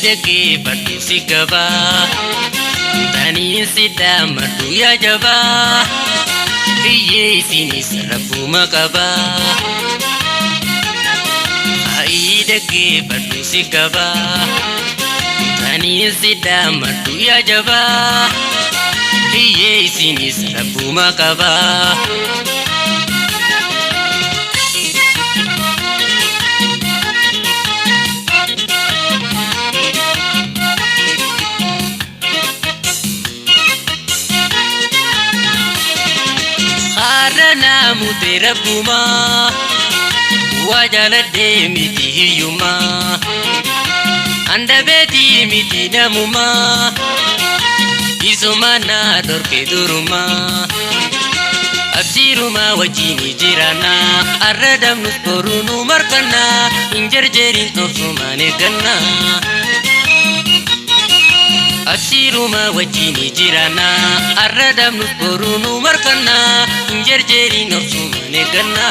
Saidake badu sikaba Tani sidama tu ya jaba Iye sini sarafu makaba Saidake badu sikaba Tani sidama tu ya jaba Iye sini sarafu makaba Harana mutera kuma wajala de miti yuma anda beti miti namuma isumana dorke duruma absiruma wajini jirana arradam nusporunu markana injerjerin tosumane ganna Asiruma wajini jirana arradam nusporunu markana injerjeri nofsumane ganna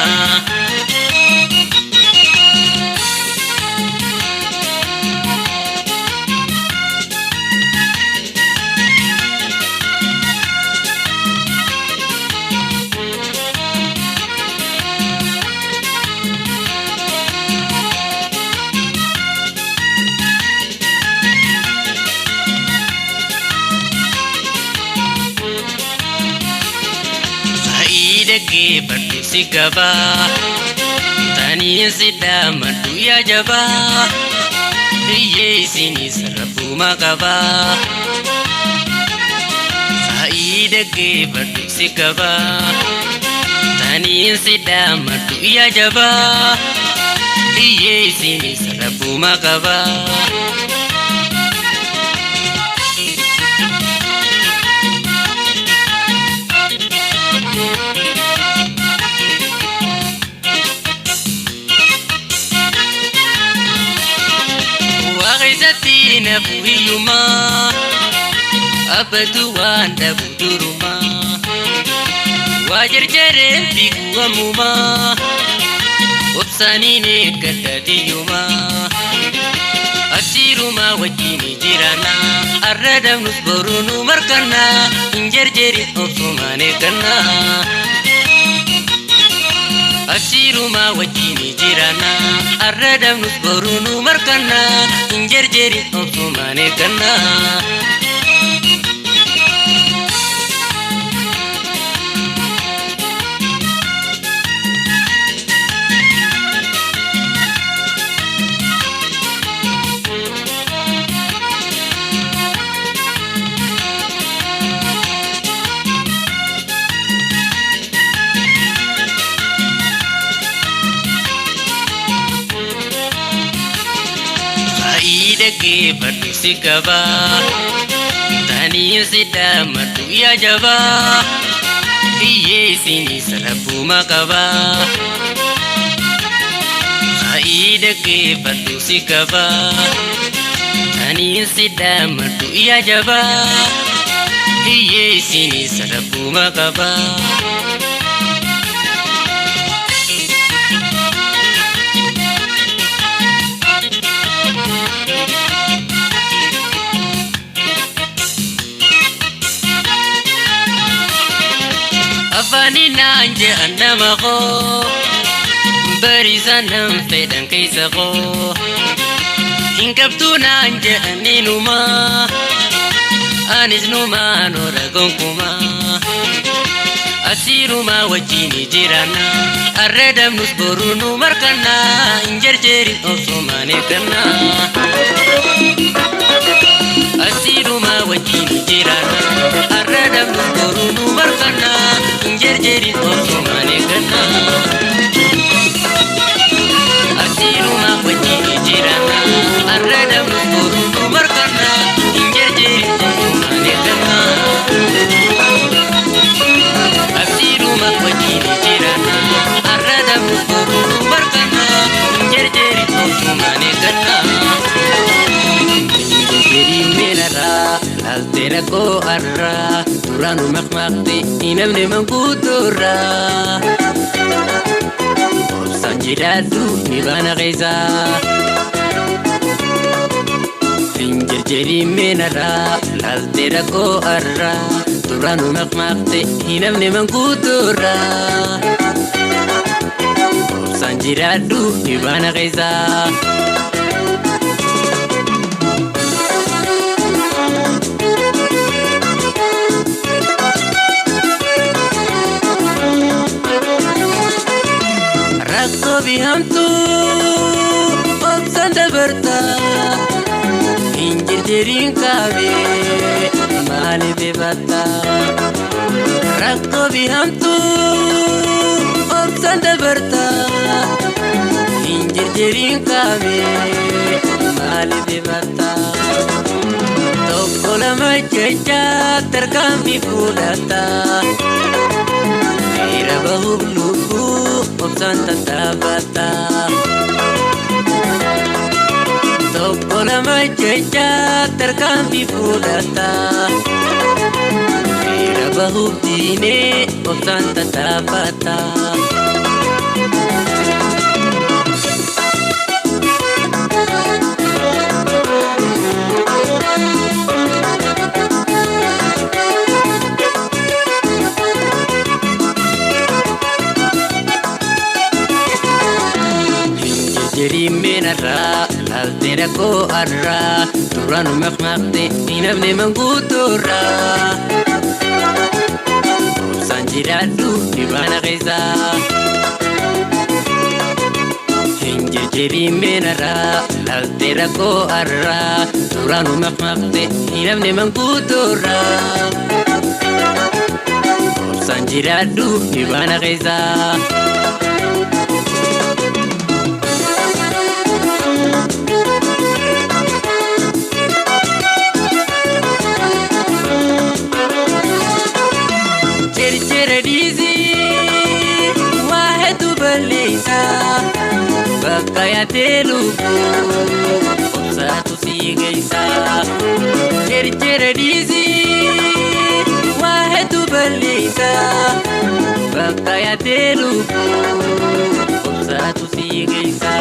Saidake badu sikaba Tani sidama tu ya jaba Iye sini sarafu makaba Saidake badu sikaba Tani sidama tu ya jaba Iye sini sarafu makaba Zatina buhiyuma abadu wanda buduruma wajar jare biguamuma opsani ne kadadiyuma asiruma wajini jirana arradam nusborunu markana injerjeri opsumane kanna Asiruma wajini jirana arradam nusborunu markana injerjeri opsumane kanna Saidake badu sikaba Tani sidama tu ya jaba Iye sini sarafu makaba Saidake badu sikaba Tani sidama tu ya jaba Iye sini sarafu makaba Afani nanje annamago Barizanam fedan kaisago Hinkabtu nanje aninuma Anisnuma noragonkuma Asiruma wajini jirana arradam nusborunu markana injerjeri opsumane kanna Asiruma wajini jirana arradam nusborunu markana injerjeri opsumane kanna Asiruma wajini jirana arradam nusborunu markana injerjeri opsumane kanna Asiruma wajini jirana arradam nusborunu markana injerjeri opsumane kanna Altera ko arra turanu makmakti inamne mangkutura Obsan jidadu nibana geza Injirjiri menara laltera ko arra turanu makmakte hinamne mangkutura sanjiradu ibana kaisa rakko bihamtu obsanda berta Injirjirin kabe mali bebata rakko bihamtu obsanda berta Injirjirin kabe mali bebata tokkola majeja terkambi fudata ira bahub lugu obsanda tabata Tokkola majeja terkambi fudata Ira bahub dine obsanta tapata Injirjiri menara laltera ko arra turanu makmakte hinamne mangkutura sanjiradu ibana kaisa Injirjiri menara laltera ko arra turanu makmakte hinamne mangkutura sanjiradu ibana kaisa Bakaya telugu obsatu sigaisa Cercere dizi wahetu balisa Bakaya telugu obsatu sigaisa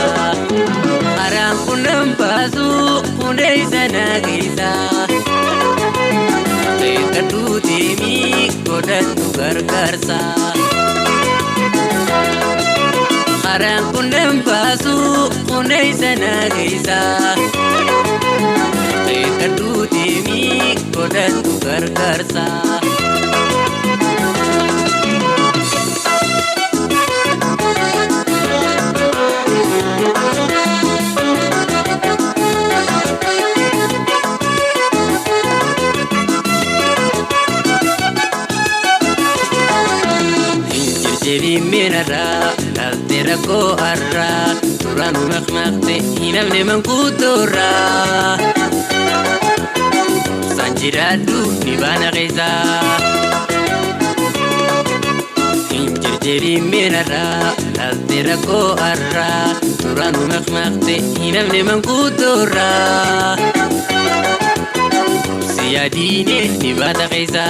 Arang kunam basu kundeisa nagaisa Tekadu temi kodatu gargarsa Arang kundem basu kundai sana gaisa Tekadu demi kodan tukar karsa Injirjiri menara laltera ko arra turanu makmakte hinamne mangkutura sanjiradu ibana kaisa Injirjiri menara laltera ko arra turanu makmakte hinamne mangkutura siyadine ibana kaisa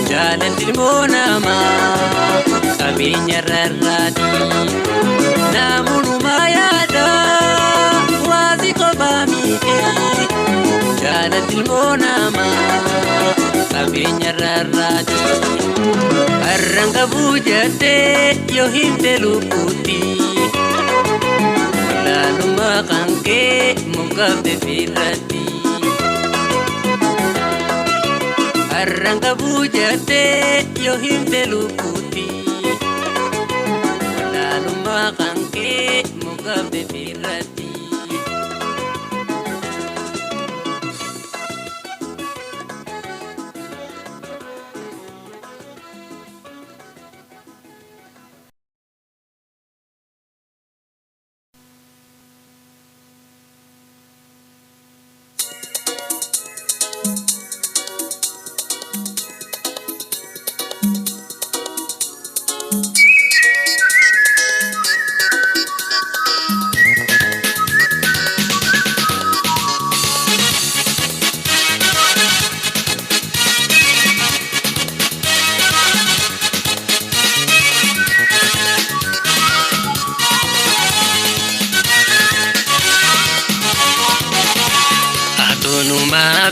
Jalan ilmonama Sabinya rarrati Namun umayada Waziko bamike Jalan ilmonama Sabinya rarrati Arranga bujate Yohinte luputi Lalu makangke Mungkabde firati Arranga bujate yohinte luputi Lalu makangke mugabde firati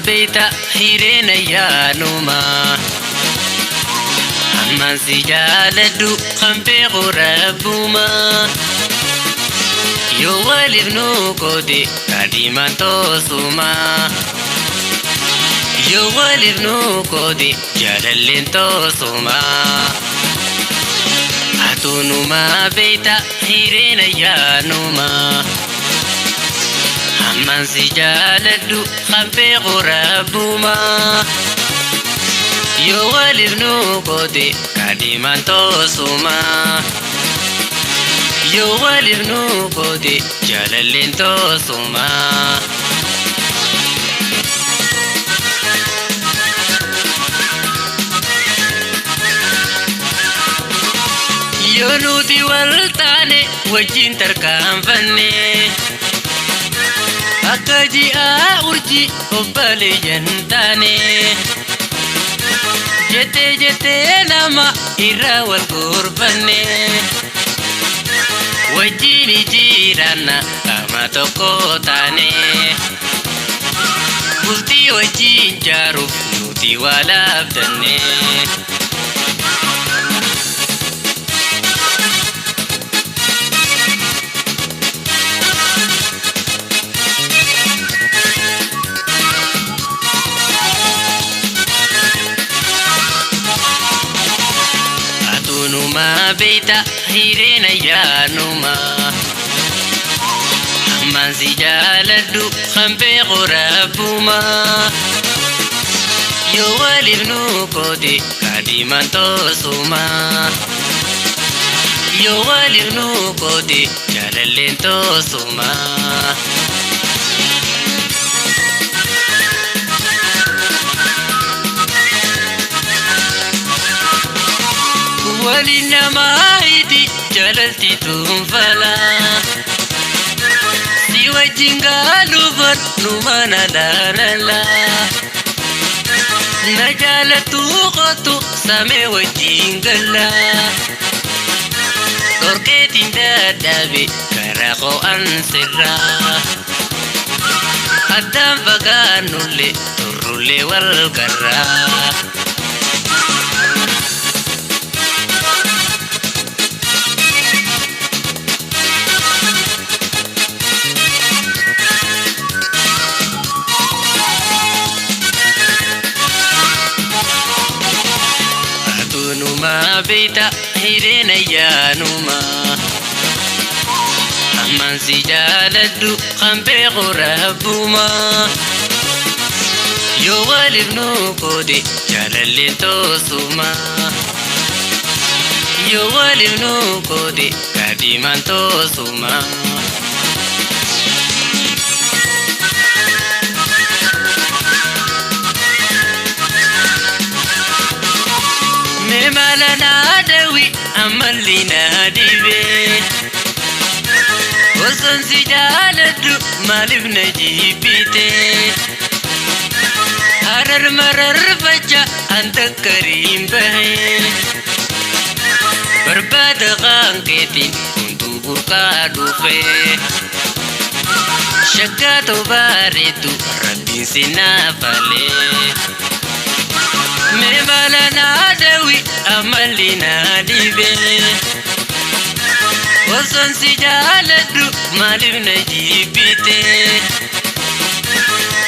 بيتا هيرين يانوما أما سجالدو خنبي غربوما يوالي ابنو كودي كاديما توسوما يوالي ابنو كودي جاللين توسوما أتونوما بيتا هيرين يانوما أما سجالدو خنبي غربوما يوالي ابنو كودي كاديما توسوما يوالي ابنو كودي جاللين توسوما يونودي والتاني وجين تركان فني أكاجي أورجي أبالي جنتاني جتي جتي نما إرا والقرباني وجيني جيرانا أما تقوتاني قلتي وجين جاروف نوتي ولا أبدني أتونوما بيتا هيرين يانوما أما سجالدو خنبي غربوما يوالي ابنو كودي كاديما توسوما يوالي ابنو كودي جاللين توسوما ولنما هيدي جللتي تنفلا سوى جنغالو بر نمانا دارلا نجالتو غطو سامي وجنغلا تركيتين دادابي كراخو أنسرا أدام بغانو لي ترولي والقرا أتونوما بيتا هيرين يانوما أما سجالدو خنبي غربوما يوالي ابنو كودي جاللين توسوما يوالي ابنو كودي كاديما توسوما ممالنا دوي أمالينا ديبي وصن سجالدو مالبنا جيبيتي هرر مرر فجأة أنت كريم بهي برباد غانكتين كنتو بركادو في شكاتو باردو ربي سنافالي ممالنا دوي أمالينا ديبي وصن سجالدو مالبنا جيبيتي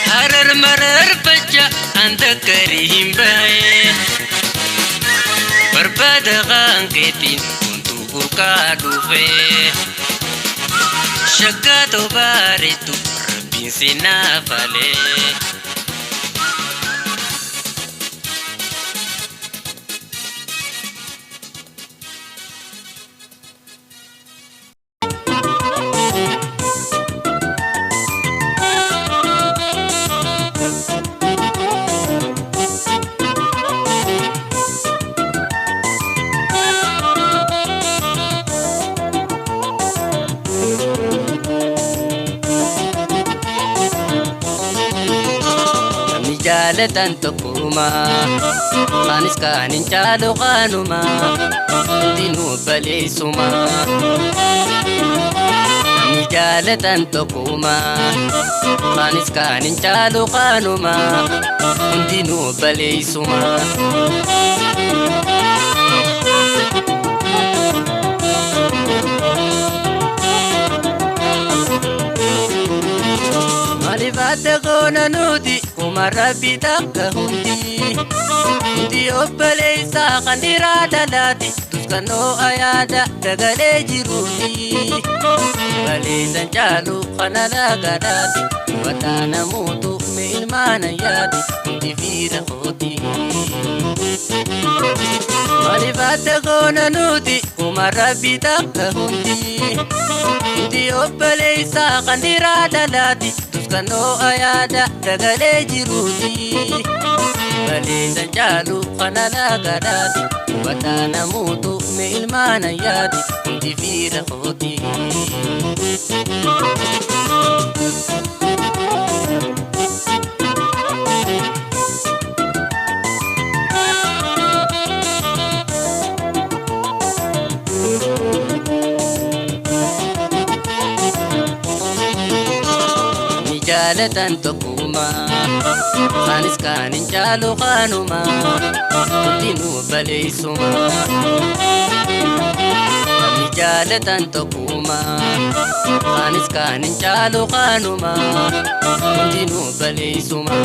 هرر مرر فجأة أنت كريم بهي برباد غانكتين كنتو بركادو في شكاتو باردو ربي سنافالي جالتان تقوما خانس كانين جالو قانوما دينو بليسوما jaalatan tokkuma anis kaanin caalu kaanuma hundinuu baleeysuma malifadda goona nuti kuma rabbi takka hundi obbaleeysaa kan dhiraa dhalaati tuskanoo ayaada dagalee jiruuti baleeysan caalu kana laagadaati wataana muutu me ilmaana yaadi hundi fiira kooti malifadda goona nuti kuma rabbi takka hundi obbaleeysaa kan dhiraa dhalaati tuskanoo ayaada dagalee jiruuti baleeysan caalu kana laagadaati wataana muutu me ilmaana yaadi hundi fiira kooti jaalatan tokkuma anis kaanin caalu kaanuma hundinuu baleeysuma jaalatan tokkuma anis kaanin caalu kaanuma hundinuu baleeysuma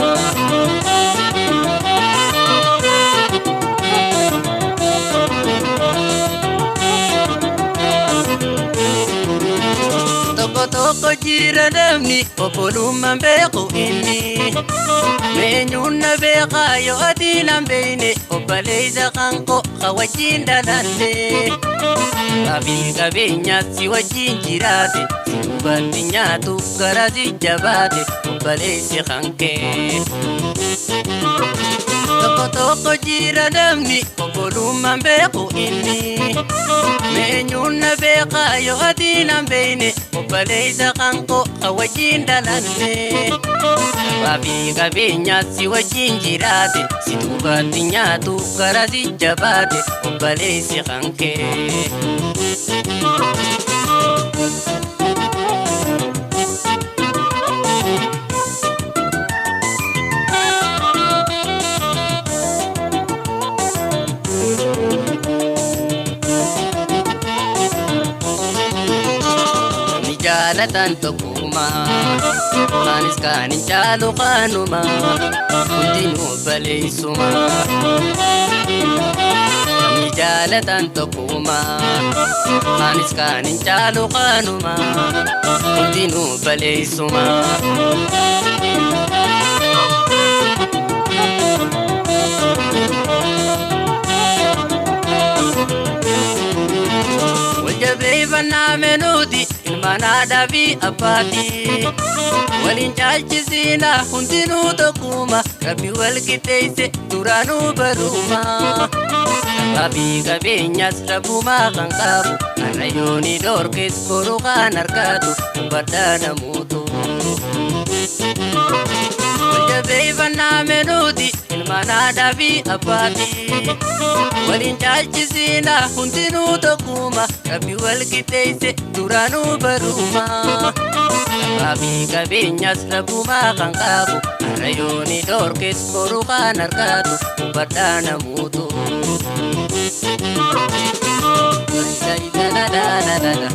tokko jira namni obbolummaan beeku inni meenyuun na beekaa yoo adiinan beeyne obbaleeysa kanko ka wajjiin dhalanne kaabii qabeenyaas si wajjiin jiraate si dubbatti nyaatu gara si jabaate obbaleeysi kankee tokko jira namni obbolummaan beeku inni meenyuun na beekaa yoo adiinan beeyne obbaleeysa kanko ka wajjiin dhalanne kaabii qabeenyaas si wajjiin jiraate si dubbatti nyaatu gara si jabaate obbaleeysi kankee jaalatan tokkuma anis kaanin caalu kaanuma hundinuu baleeysuma jaalatan tokkuma anis kaanin caalu kaanuma hundinuu baleeysuma waljabeeyfannaa menuuti ilmaanaadhaa fi abbaati waliin caalchisiina hundinuu tokkuma rabbi wal qixxeeyse duraanuu baruma kaabii qabeenyaas rabbumaa kan qabu har'a yooni dhorkes boru kan argatu hubadhaa namuutu waljabeeyfannaa menuuti ilmaanaadhaa fi abbaati waliin caalchisiina hundinuu tokkuma rabbi wal qixxeeyse duraanuu baruma kaabii qabeenyaas rabbumaa kan qabu har'a yooni dhorkes boru kan argatu hubadhaa namuutu. Da da da da da da.